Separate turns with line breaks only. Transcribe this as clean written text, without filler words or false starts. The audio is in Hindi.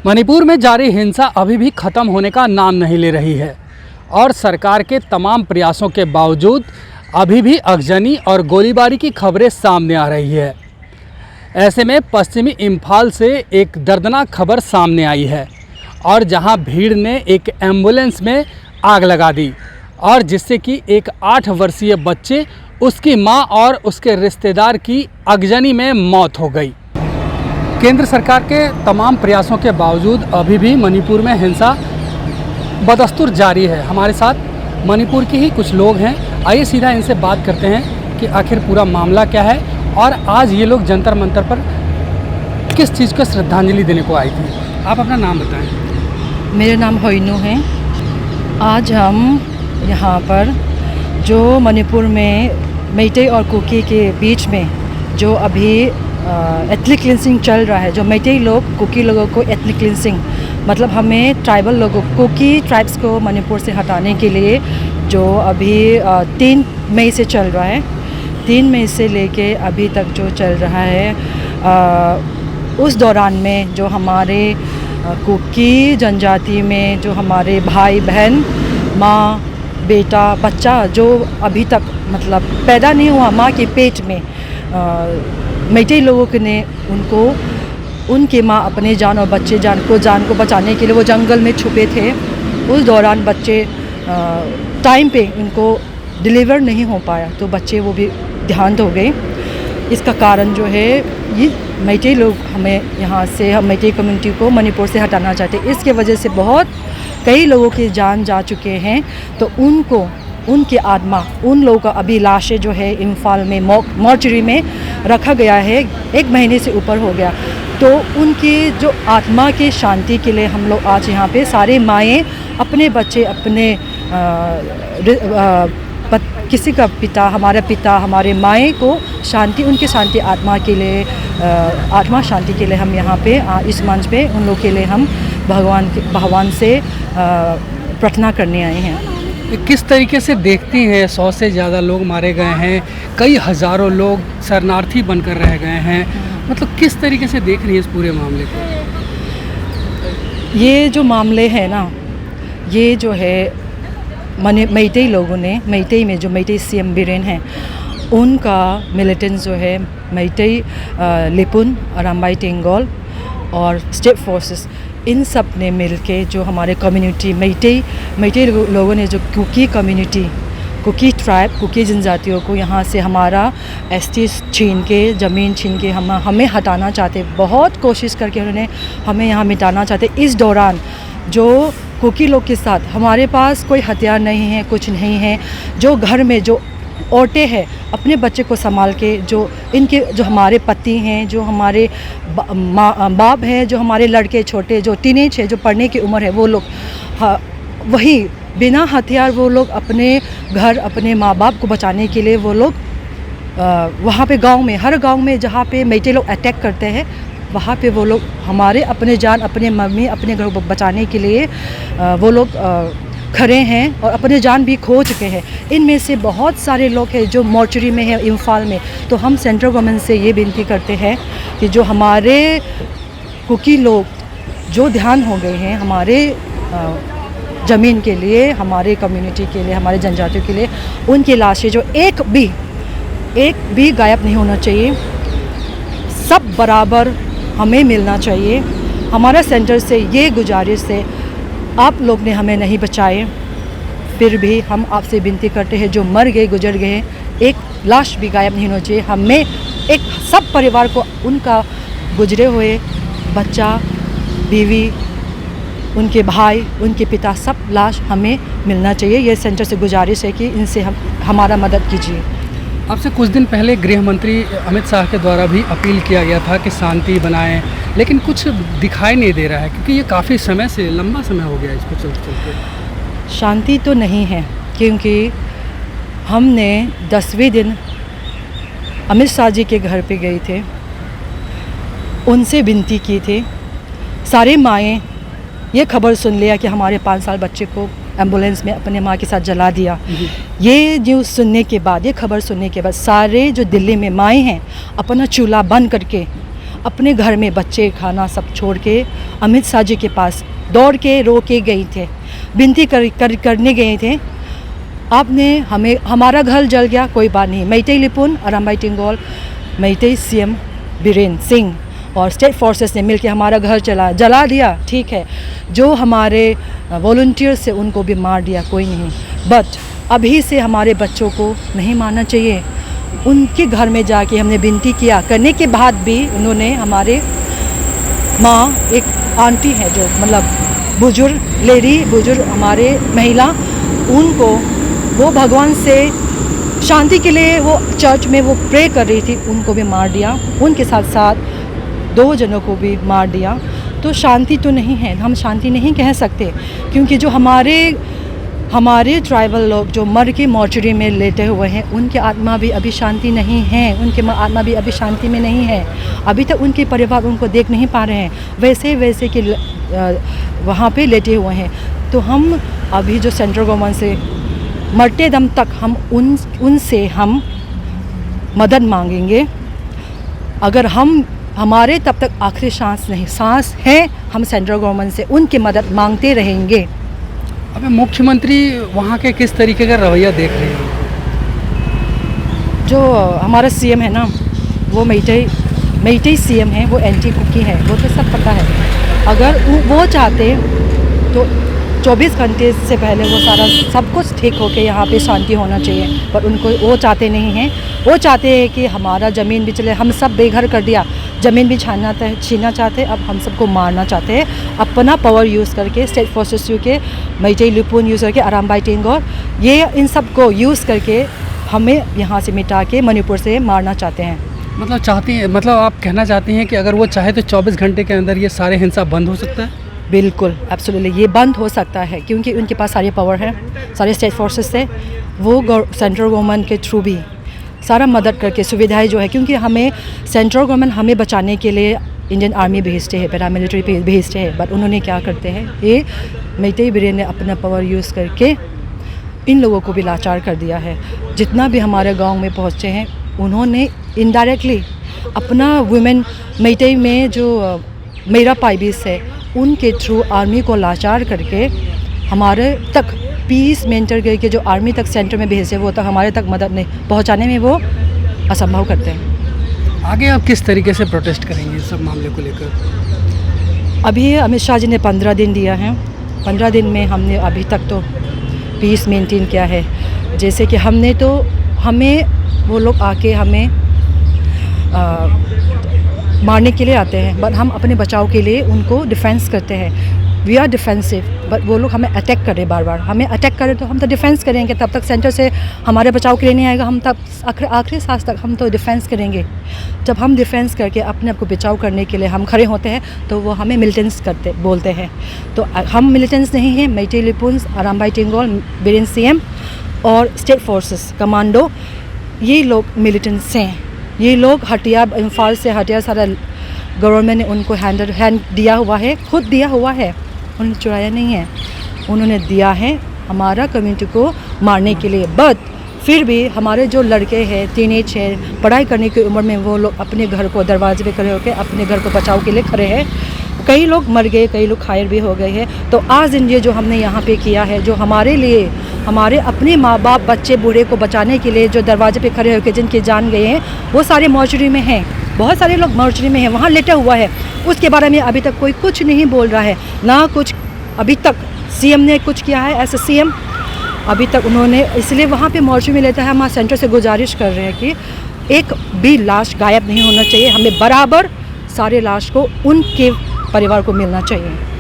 मणिपुर में जारी हिंसा अभी भी ख़त्म होने का नाम नहीं ले रही है और सरकार के तमाम प्रयासों के बावजूद अभी भी आगजनी और गोलीबारी की खबरें सामने आ रही है। ऐसे में पश्चिमी इम्फाल से एक दर्दनाक खबर सामने आई है और जहां भीड़ ने एक एम्बुलेंस में आग लगा दी और जिससे कि एक 8 वर्षीय बच्चे, उसकी मां और उसके रिश्तेदार की आगजनी में मौत हो गई। केंद्र सरकार के तमाम प्रयासों के बावजूद अभी भी मणिपुर में हिंसा बदस्तूर जारी है। हमारे साथ मणिपुर के ही कुछ लोग हैं, आइए सीधा इनसे बात करते हैं कि आखिर पूरा मामला क्या है और आज ये लोग जंतर मंतर पर किस चीज़ को श्रद्धांजलि देने को आई थी। आप अपना नाम बताएं।
मेरा नाम होइनू है। आज हम यहाँ पर जो मणिपुर में मैते और कुकी के बीच में जो अभी एथनिक क्लिनसिंग चल रहा है, जो मैते लोग कुकी लोगों को एथनिक क्लिनसिंग मतलब हमें ट्राइबल लोगों कुकी ट्राइब्स को मणिपुर से हटाने के लिए जो अभी 3 मई से चल रहा है, 3 मई से लेके अभी तक जो चल रहा है, उस दौरान में जो हमारे कुकी जनजाति में जो हमारे भाई बहन, माँ, बेटा, बच्चा जो अभी तक मतलब पैदा नहीं हुआ माँ के पेट में, मैते लोगों ने उनके माँ अपने जान और बच्चे जान को बचाने के लिए वो जंगल में छुपे थे। उस दौरान बच्चे टाइम पे उनको डिलीवर नहीं हो पाया तो बच्चे वो भी देहांत हो गए। इसका कारण जो है ये मैते लोग हमें यहाँ से, हम मैते कम्युनिटी को मणिपुर से हटाना चाहते हैं। इसके वजह से बहुत कई लोगों की जान जा चुके हैं, तो उनकी आत्मा, उन लोगों का अभी लाशें जो है इम्फाल में मॉर्चरी में रखा गया है, 1 महीने से ऊपर हो गया। तो उनकी जो आत्मा की शांति के लिए हम लोग आज यहाँ पे सारे माएँ अपने बच्चे, अपने किसी का पिता, हमारे माएँ को शांति, उनकी शांति आत्मा के लिए, आत्मा शांति के लिए हम यहाँ पे इस मंच पे उन लोग के लिए हम भगवान से प्रार्थना करने आए हैं।
किस तरीके से देखती हैं, 100 से ज़्यादा लोग मारे गए हैं, कई हज़ारों लोग शरणार्थी बनकर रह गए हैं, मतलब किस तरीके से देख रही है इस पूरे मामले को?
ये जो मामले हैं ना, ये जो है मैते लोगों ने, मैते में जो मैते सीएम बिरेन हैं, उनका मिलिटेंट्स जो है मैते लिपुन, अराम्बाई टेंगोल और स्टेट फोर्सेस, इन सब ने मिलके जो हमारे कम्युनिटी मैते लोगों ने जो कुकी कम्युनिटी, कुकी ट्राइब, कुकी जनजातियों को यहाँ से हमारा एसटी छीन के, ज़मीन छीन के हमें हटाना चाहते, बहुत कोशिश करके उन्होंने हमें यहाँ मिटाना चाहते। इस दौरान जो कुकी लोग के साथ हमारे पास कोई हथियार नहीं है, कुछ नहीं है, जो घर में जो औरतें हैं अपने बच्चे को संभाल के, जो हमारे पति हैं, जो हमारे बाप हैं, जो हमारे लड़के छोटे जो टीनेज है, जो पढ़ने की उम्र है, वो लोग वही बिना हथियार वो लोग अपने घर, अपने माँ बाप को बचाने के लिए वो लोग वहाँ पे गांव में, हर गांव में जहाँ पे मैते लोग अटैक करते हैं, वहाँ पे वो लोग हमारे अपने जान, अपने मम्मी, अपने घर को बचाने के लिए वो लोग खड़े हैं और अपने जान भी खो चुके हैं। इनमें से बहुत सारे लोग हैं जो मॉर्चरी में है इम्फाल में। तो हम सेंट्रल गवर्नमेंट से ये विनती करते हैं कि जो हमारे कुकी लोग जो ध्यान हो गए हैं हमारे ज़मीन के लिए, हमारे कम्युनिटी के लिए, हमारे जनजातियों के लिए, उनकी लाशें जो एक भी गायब नहीं होना चाहिए, सब बराबर हमें मिलना चाहिए। हमारा सेंटर से ये गुजारिश है, आप लोग ने हमें नहीं बचाए, फिर भी हम आपसे विनती करते हैं, जो मर गए, गुजर गए, एक लाश भी गायब नहीं होना चाहिए। हमें एक सब परिवार को, उनका गुजरे हुए बच्चा, बीवी, उनके भाई, उनके पिता, सब लाश हमें मिलना चाहिए। ये सेंटर से गुजारिश है कि इनसे हमारा मदद कीजिए।
आपसे कुछ दिन पहले गृह मंत्री अमित शाह के द्वारा भी अपील किया गया था कि शांति बनाएं, लेकिन कुछ दिखाई नहीं दे रहा है क्योंकि ये काफ़ी समय से, लंबा समय हो गया इसको चलते।
शांति तो नहीं है, क्योंकि हमने 10वें दिन अमित शाह जी के घर पे गए थे, उनसे विनती की थी। सारे माएँ ये खबर सुन लिया कि हमारे 5 साल बच्चे को एम्बुलेंस में अपने माँ के साथ जला दिया। ये न्यूज़ सुनने के बाद, ये खबर सुनने के बाद सारे जो दिल्ली में माएँ हैं अपना चूल्हा बंद करके अपने घर में बच्चे खाना सब छोड़ के अमित शाह जी के पास दौड़ के रो के गए थे, विनती करने गए थे। आपने हमें, हमारा घर जल गया कोई बात नहीं, मैतेई लिपुन अरामबाई टिंगोल, मैतेई सीएम बीरेन सिंह और स्टेट फोर्सेस ने मिलकर हमारा घर जला दिया, ठीक है। जो हमारे वॉलंटियर्स से उनको भी मार दिया, कोई नहीं। बट अभी से हमारे बच्चों को नहीं मारना चाहिए। उनके घर में जाके हमने विनती किया, करने के बाद भी उन्होंने, हमारे माँ एक आंटी है जो मतलब बुजुर्ग हमारे महिला, उनको वो भगवान से शांति के लिए वो चर्च में वो प्रे कर रही थी, उनको भी मार दिया। उनके साथ साथ 2 जनों को भी मार दिया। तो शांति तो नहीं है, हम शांति नहीं कह सकते, क्योंकि जो हमारे ट्राइबल लोग जो मर के मॉर्चरी में लेटे हुए हैं, उनकी आत्मा भी अभी शांति नहीं है, उनके आत्मा भी अभी शांति में नहीं है। अभी तक उनके परिवार उनको देख नहीं पा रहे हैं, वैसे कि वहाँ पे लेटे हुए हैं। तो हम अभी जो सेंट्रल गवर्नमेंट से मरते दम तक हम उनसे हम मदद मांगेंगे। अगर हमारे तब तक आखिरी सांस है, हम सेंट्रल गवर्नमेंट से उनकी मदद मांगते रहेंगे।
अबे मुख्यमंत्री वहाँ के किस तरीके का रवैया देख रहे हैं?
जो हमारा सीएम है ना, वो मैतेई सीएम है, वो एंटी कुकी है, वो तो सब पता है। अगर वो चाहते तो 24 घंटे से पहले वो सारा सब कुछ ठीक होके यहाँ पे शांति होना चाहिए, पर उनको वो चाहते नहीं हैं। वो चाहते हैं कि हमारा ज़मीन भी चले, हम सब बेघर कर दिया, ज़मीन भी छीनना चाहते हैं, अब हम सबको मारना चाहते हैं। अपना पावर यूज़ करके, स्टेट फोर्सेस यूज़ के, मैतेई लिपुन यूज़ करके, अरामबाई टिंगोल, ये इन सब को यूज़ करके हमें यहाँ से मिटा के मणिपुर से मारना चाहते हैं।
मतलब आप कहना चाहती हैं कि अगर वो चाहे तो 24 घंटे के अंदर ये सारे हिंसा बंद हो सकता है?
बिल्कुल, एब्सोल्युटली ये बंद हो सकता है, क्योंकि उनके पास सारे पावर है, सारे स्टेट फोर्सेस से। वो सेंट्रल गवर्नमेंट के थ्रू भी सारा मदद करके सुविधाएं जो है, क्योंकि हमें सेंट्रल गवर्नमेंट हमें बचाने के लिए इंडियन आर्मी भेजते हैं, पैरामिलिट्री भेजते हैं, बट उन्होंने क्या करते हैं, ये मैतेई बीरेन ने अपना पावर यूज़ करके इन लोगों को भी लाचार कर दिया है। जितना भी हमारे गाँव में पहुँचे हैं, उन्होंने इनडायरेक्टली अपना वुमेन मैतेई में जो मेरा पाइबिस है, उनके थ्रू आर्मी को लाचार करके हमारे तक पीस मेंटर के जो आर्मी तक सेंटर में भेजे, वो तक हमारे तक मदद नहीं पहुंचाने में वो असंभव करते हैं।
आगे आप किस तरीके से प्रोटेस्ट करेंगे इस सब मामले को लेकर?
अभी अमित शाह जी ने 15 दिन दिया है, 15 दिन में हमने अभी तक तो पीस मेंटेन किया है। जैसे कि हमें वो लोग आके हमें मारने के लिए आते हैं, बट हम अपने बचाव के लिए उनको डिफेंस करते हैं। वी आर डिफेंसिव, बट वो लोग हमें अटैक करें, बार बार हमें अटैक करें तो हम तो डिफेंस करेंगे। तब तक सेंटर से हमारे बचाव के लिए नहीं आएगा, हम तब आखिरी सांस तक हम तो डिफेंस करेंगे। जब हम डिफेंस करके अपने आप को बचाव करने के लिए हम खड़े होते हैं, तो वो हमें मिलिटेंट्स बोलते हैं। तो हम मिलिटेंट्स नहीं हैं। मैतेई लिपुन, अरामबाई टिंगोल, बीरेन सीएम और स्टेट फोर्सेस कमांडो, ये लोग मिलिटेंट्स हैं। ये लोग हटियार, इम्फाल से हटियार सारा गवर्नमेंट ने उनको हैंड दिया हुआ है, खुद दिया हुआ है, उन्होंने चुराया नहीं है, उन्होंने दिया है हमारा कम्युनिटी को मारने के लिए। बट फिर भी हमारे जो लड़के हैं, टीनेज है, पढ़ाई करने की उम्र में, वो लोग अपने घर को दरवाजे पे खड़े होकर अपने घर को बचाव के लिए खड़े हैं। कई लोग मर गए, कई लोग घायल भी हो गए हैं। तो आज दिन ये जो हमने यहाँ पे किया है, जो हमारे लिए, हमारे अपने माँ बाप, बच्चे, बूढ़े को बचाने के लिए जो दरवाजे पे खड़े होकर जिनके जान गए हैं, वो सारे मॉर्चरी में हैं। बहुत सारे लोग मॉर्चरी में हैं, वहाँ लेटा हुआ है। उसके बारे में अभी तक कोई कुछ नहीं बोल रहा है, ना कुछ अभी तक सीएम ने कुछ किया है। ऐसे सीएम अभी तक उन्होंने, इसलिए वहाँ पे मॉर्चरी में लेता है। हम सेंटर से गुजारिश कर रहे हैं कि एक भी लाश गायब नहीं होना चाहिए, हमें बराबर सारे लाश को उनके परिवार को मिलना चाहिए।